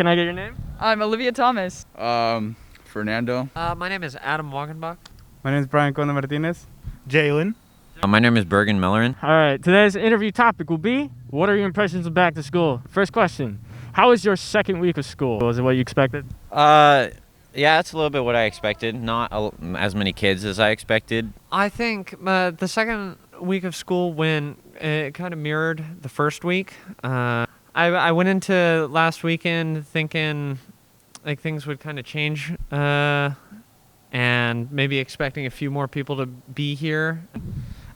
Can I get your name? I'm Olivia Thomas. Fernando. My name is Adam Wagenbach. My name is Brian Conde Martinez. Jalen. My name is Bergen Mellerin. All right, today's interview topic will be, what are your impressions of back to school? First question, how was your second week of school? Was it what you expected? Yeah, it's a little bit what I expected. Not as many kids as I expected. I think the second week of school went, it kind of mirrored the first week. I went into last weekend thinking like things would kind of change and maybe expecting a few more people to be here.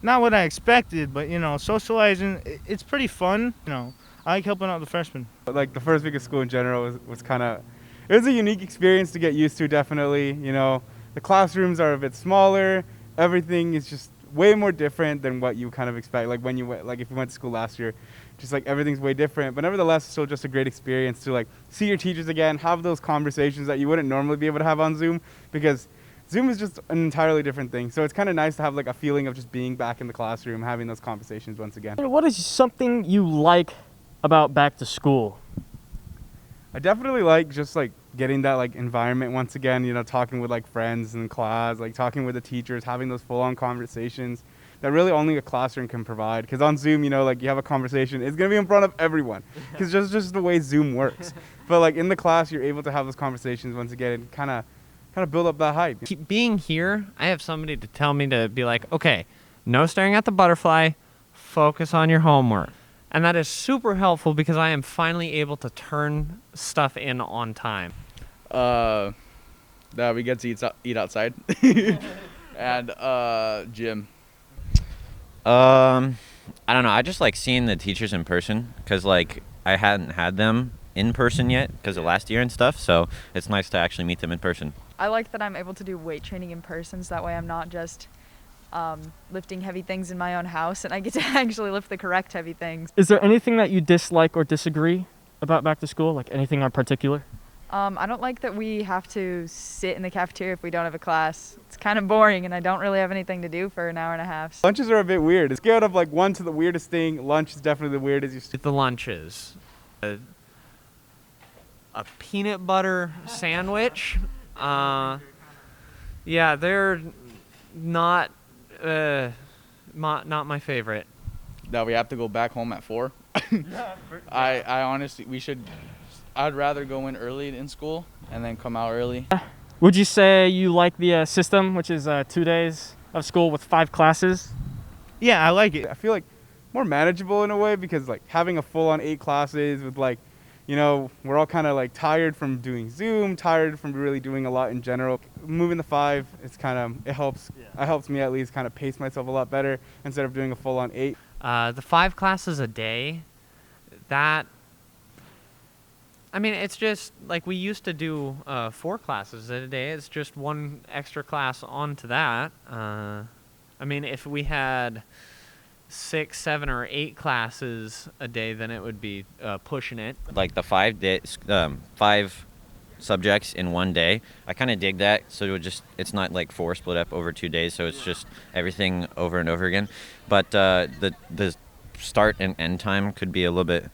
Not what I expected, but socializing, it's pretty fun. I like helping out the freshmen. But like the first week of school in general was kind of, it was a unique experience to get used to, definitely. The classrooms are a bit smaller. Everything is just way more different than what you kind of expect. Like when you went, like if you went to school last year, just like everything's way different. But nevertheless, it's still just a great experience to like see your teachers again, have those conversations that you wouldn't normally be able to have on Zoom, because Zoom is just an entirely different thing. So it's kind of nice to have like a feeling of just being back in the classroom, having those conversations once again. What is something you like about back to school? I definitely like just like getting that like environment once again, talking with like friends in class, like talking with the teachers, having those full-on conversations that really only a classroom can provide. Because on Zoom, like you have a conversation, it's going to be in front of everyone, because just the way Zoom works. But like in the class, you're able to have those conversations once again and kind of build up that hype. Being here, I have somebody to tell me to be like, okay, no staring at the butterfly, focus on your homework. And that is super helpful because I am finally able to turn stuff in on time. That we get to eat outside. And gym. I don't know. I just like seeing the teachers in person because like I hadn't had them in person yet because of last year and stuff. So it's nice to actually meet them in person. I like that I'm able to do weight training in person, so that way I'm not just lifting heavy things in my own house, and I get to actually lift the correct heavy things. Is there anything that you dislike or disagree about back to school? Like anything in particular? I don't like that we have to sit in the cafeteria if we don't have a class. It's kind of boring, and I don't really have anything to do for an hour and a half. Lunches are a bit weird. It's scaled of like 1 to the weirdest thing. Lunch is definitely the weirdest. The lunches. A peanut butter sandwich. Yeah, they're not my favorite. That we have to go back home at 4. I honestly, I'd rather go in early in school and then come out early. Would you say you like the system, which is 2 days of school with 5 classes? Yeah, I like it. I feel like more manageable in a way, because like having a full-on 8 classes with like, we're all kind of like tired from doing Zoom, tired from really doing a lot in general. Moving to 5, it helps. It helps me at least kind of pace myself a lot better instead of doing a full-on 8. The 5 classes a day, it's just like we used to do 4 classes a day. It's just 1 extra class onto that. If we had 6, 7, or 8 classes a day, then it would be pushing it. Like the 5 subjects in 1 day, I kind of dig that. So it's not like 4 split up over 2 days. So it's just everything over and over again. But the start and end time could be a little bit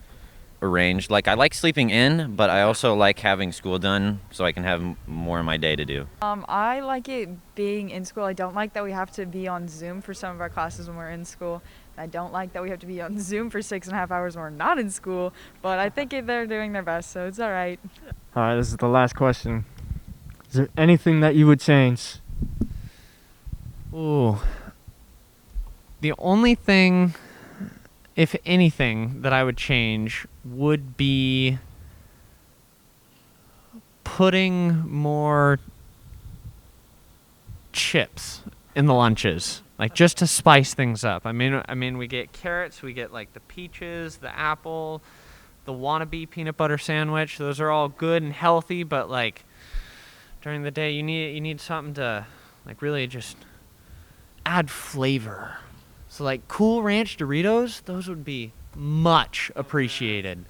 arranged. Like I like sleeping in, but I also like having school done so I can have more of my day to do. I like it being in school. I don't like that we have to be on Zoom for some of our classes when we're in school. I don't like that we have to be on Zoom for 6.5 hours when we're not in school, but I think they're doing their best, so it's all right. All right, this is the last question. Is there anything that you would change? Ooh. The only thing, if anything, that I would change would be putting more chips in the lunches, like just to spice things up. We get carrots, we get like the peaches, the apple, the wannabe peanut butter sandwich. Those are all good and healthy, but like during the day you need something to like really just add flavor. So like Cool Ranch Doritos, those would be much appreciated.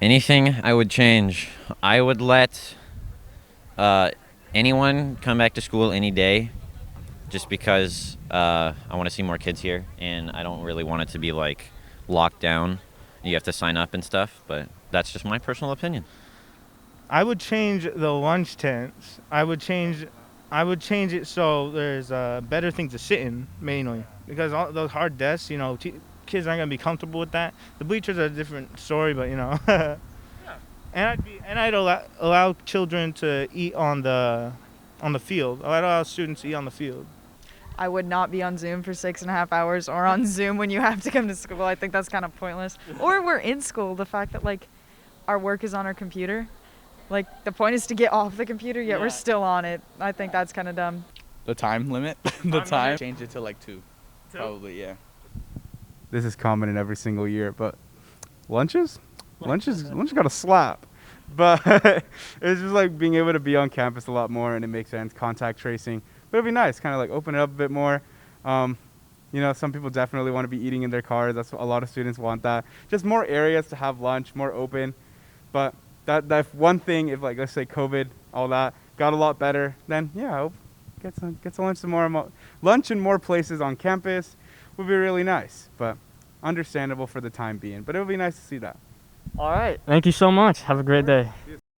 Anything I would change, I would let anyone come back to school any day, just because I want to see more kids here, and I don't really want it to be like locked down. You have to sign up and stuff, but that's just my personal opinion. I would change the lunch tents. I would change it so there's better things to sit in mainly, because all those hard desks, kids aren't gonna be comfortable with that. The bleachers are a different story, but and I'd allow children to eat on the field. I'd allow students to eat on the field. I would not be on Zoom for 6.5 hours or on Zoom when you have to come to school. I think that's kind of pointless. Or we're in school. The fact that like our work is on our computer, like the point is to get off the computer, yet we're still on it. I think that's kind of dumb. The time limit, the time. Change it to like 2. Probably, yeah. This is common in every single year, but lunches got a slap. But it's just like being able to be on campus a lot more, and it makes sense. Contact tracing. But it'd be nice, kind of like open it up a bit more. Some people definitely want to be eating in their cars. That's what a lot of students want that. Just more areas to have lunch, more open. But that one thing, if like let's say COVID, all that got a lot better, then yeah, I hope get some lunch in more places on campus would be really nice. But understandable for the time being. But it would be nice to see that. All right. Thank you so much. Have a great day.